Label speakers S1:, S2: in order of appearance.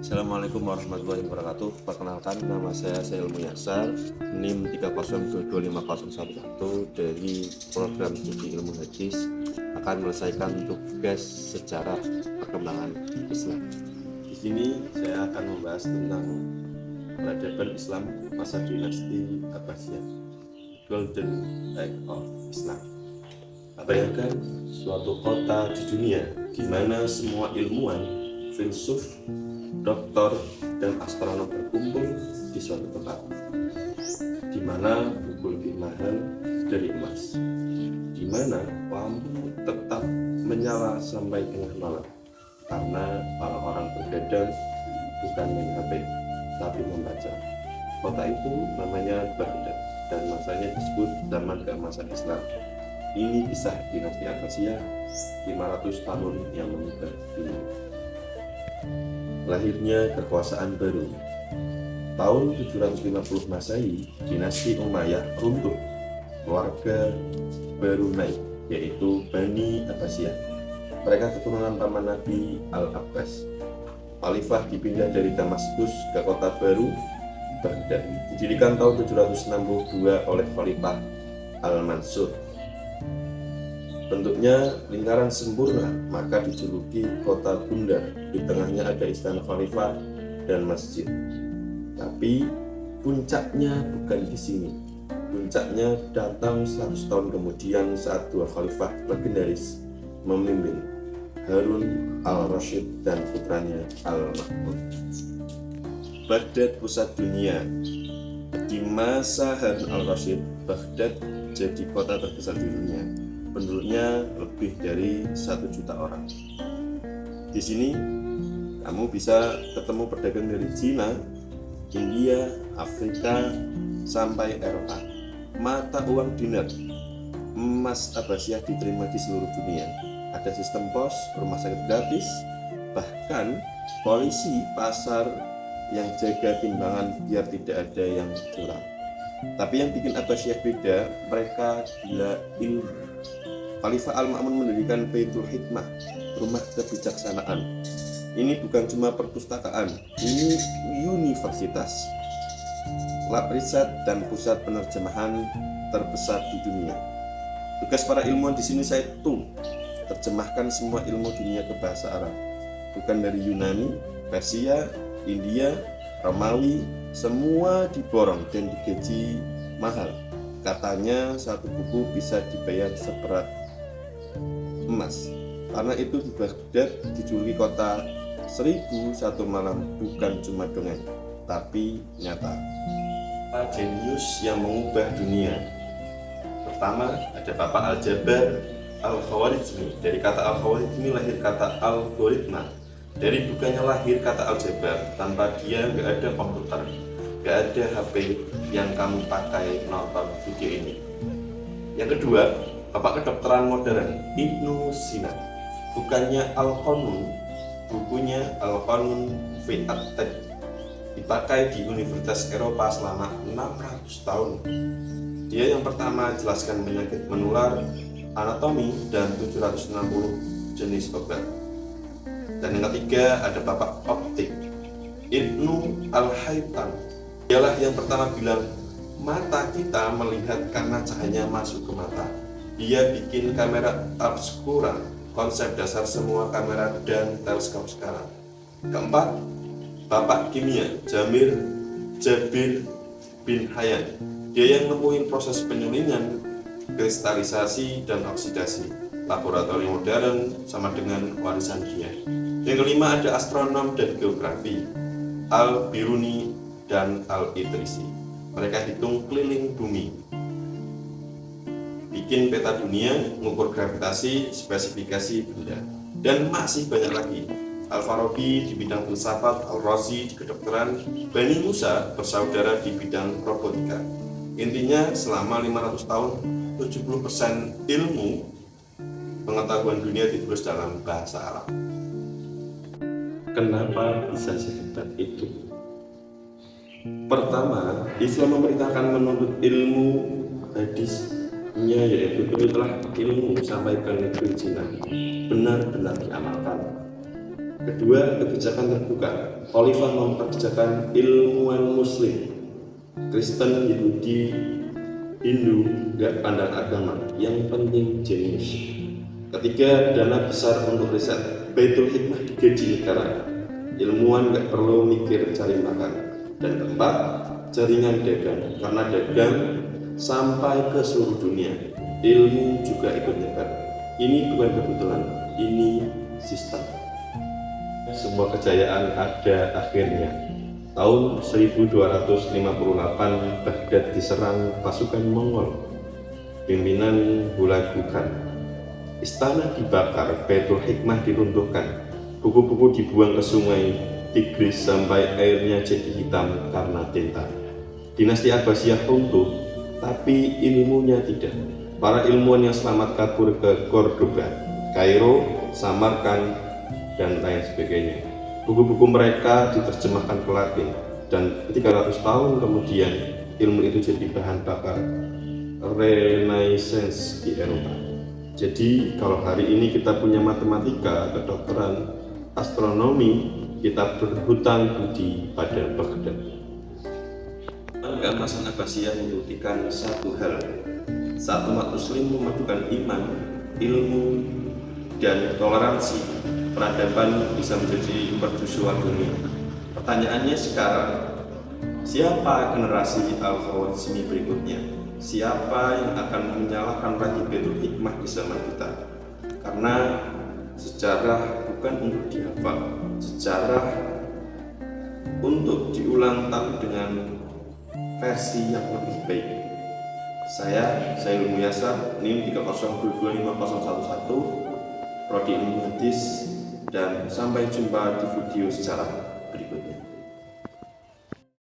S1: Assalamualaikum warahmatullahi wabarakatuh. Perkenalkan, nama saya Ilmu Yasar, NIM 3022501 dari program studi ilmu hadis, akan menyelesaikan tugas sejarah perkembangan Islam. Di sini saya akan membahas tentang peradaban Islam masa dinasti Abbasiyah, Golden Age of Islam. Bayangkan suatu kota di dunia di mana semua ilmuwan, filsuf, doktor, dan astronom berkumpul di suatu tempat, di mana buku lebih mahal dari emas, di mana lampu tetap menyala sampai tengah malam, karena orang-orang bergadang bukan main HP, tapi membaca. Kota itu namanya Baghdad, dan masanya disebut zaman keemasan Islam. Ini kisah dinasti Abbasiyah 500 tahun yang mengubah dunia. Lahirnya kekuasaan baru. Tahun 750 Masehi, dinasti Umayyah runtuh. Keluarga baru naik, yaitu Bani Abbasiyah. Mereka keturunan paman Nabi Al-Abbas. Khalifah dipindah dari Damaskus ke kota baru, Baghdad. Didirikan tahun 762 oleh Khalifah Al-Mansur. Bentuknya lingkaran sempurna, maka dijuluki kota bundar. Di tengahnya ada istana khalifah dan masjid. Tapi puncaknya bukan di sini. Puncaknya datang 100 tahun kemudian saat dua khalifah legendaris memimpin, Harun al-Rasyid dan putranya Al-Ma'mun. Baghdad pusat dunia. Di masa Harun al-Rasyid, Baghdad jadi kota terbesar di dunia. Penduduknya lebih dari 1 juta orang. Di sini kamu bisa ketemu pedagang dari Cina, India, Afrika, sampai Eropa. Mata uang dinar, emas Abbasiyah diterima di seluruh dunia. Ada sistem pos, rumah sakit gratis, bahkan polisi pasar yang jaga timbangan biar tidak ada yang curang. Tapi yang bikin Abbasiyah beda, mereka gila ilmu. Khalifah Al-Ma'mun mendirikan Baitul Hikmah, rumah kebijaksanaan. Ini bukan cuma perpustakaan, ini universitas, lab riset, dan pusat penerjemahan terbesar di dunia. Tugas para ilmuwan di sini itu terjemahkan semua ilmu dunia ke bahasa Arab, bukan dari Yunani, Persia, India, Romawi, semua diborong dan digaji mahal. Katanya satu buku bisa dibayar seberat emas. Karena itu di Baghdad dijuluki kota 1001 malam, bukan cuma dongeng, tapi nyata. Jenius yang mengubah dunia. Pertama ada Bapak Al-Jabar Al-Khawarizmi. Dari kata Al-Khawarizmi lahir kata algoritma. Dari bukannya lahir kata Al-Jabar, tanpa dia nggak ada komputer, nggak ada HP yang kamu pakai nonton video ini. Yang kedua, Bapak kedokteran modern Ibnu Sina. Bukannya Al-Qanun, bukunya Al-Qanun fi at-Tibb dipakai di Universitas Eropa selama 600 tahun. Dia yang pertama jelaskan penyakit menular, anatomi, dan 760 jenis obat. Dan yang ketiga ada Bapak optik Ibnu Al-Haytham. Dialah yang pertama bilang mata kita melihat karena cahaya masuk ke mata. Dia bikin kamera obscura, konsep dasar semua kamera dan teleskop sekarang. Keempat, Bapak kimia Jabir bin Hayyan. Dia yang nemuin proses penyulingan, kristalisasi, dan oksidasi. Laboratorium modern sama dengan warisan dia. Yang kelima ada astronom dan geografi Al-Biruni dan Al-Idrisi. Mereka hitung keliling bumi, bikin peta dunia, mengukur gravitasi, spesifikasi benda, dan masih banyak lagi. Al-Farabi di bidang filsafat, Al-Razi di kedokteran, Bani Musa bersaudara di bidang robotika. Intinya selama 500 tahun 70% ilmu pengetahuan dunia ditulis dalam bahasa Arab. Kenapa bisa sehebat itu? Pertama, Islam memerintahkan menuntut ilmu hadisnya, yaitu tuntutlah ilmu sampai ke negeri Cina, benar-benar diamalkan. Kedua, kebijakan terbuka. Khalifah memperkerjakan ilmuwan muslim, Kristen, Yahudi, Hindu, gak pandang agama, yang penting jenius. Ketiga, dana besar untuk riset. Baitul Hikmah digaji negara, ilmuwan gak perlu mikir cari makan. Dan keempat, jaringan dagang, karena dagang sampai ke seluruh dunia, ilmu juga ikut nyebar. Ini bukan kebetulan, ini sistem. Semua kejayaan ada akhirnya. Tahun 1258 Baghdad diserang pasukan Mongol, pimpinan Hulagu Khan. Istana dibakar, Baitul Hikmah diruntuhkan, buku-buku dibuang ke sungai Tigris sampai airnya jadi hitam karena tinta. Dinasti Abbasiyah runtuh, tapi ilmunya tidak. Para ilmuwan yang selamat kabur ke Cordoba, Kairo, Samarkand, dan lain sebagainya. Buku-buku mereka diterjemahkan ke Latin, dan 300 tahun kemudian ilmu itu jadi bahan bakar Renaissance di Eropa. Jadi kalau hari ini kita punya matematika, kedokteran, astronomi, kita berhutang budi pada Baghdad. Hasan Abbasiyah membuktikan satu hal: saat umat muslim memadukan iman, ilmu, dan toleransi, peradaban bisa menjadi mercusuar dunia. Pertanyaannya sekarang, siapa generasi Al-Khawarizmi berikutnya? Siapa yang akan menyalakan lagi Baitul Hikmah di zaman kita? Karena sejarah bukan untuk dihafal, sejarah untuk diulang tapi dengan versi yang lebih baik. Saya Zailul Muyasa, NIM 302250111, Prodi Ilmu Hadis, dan sampai jumpa di video sejarah berikutnya.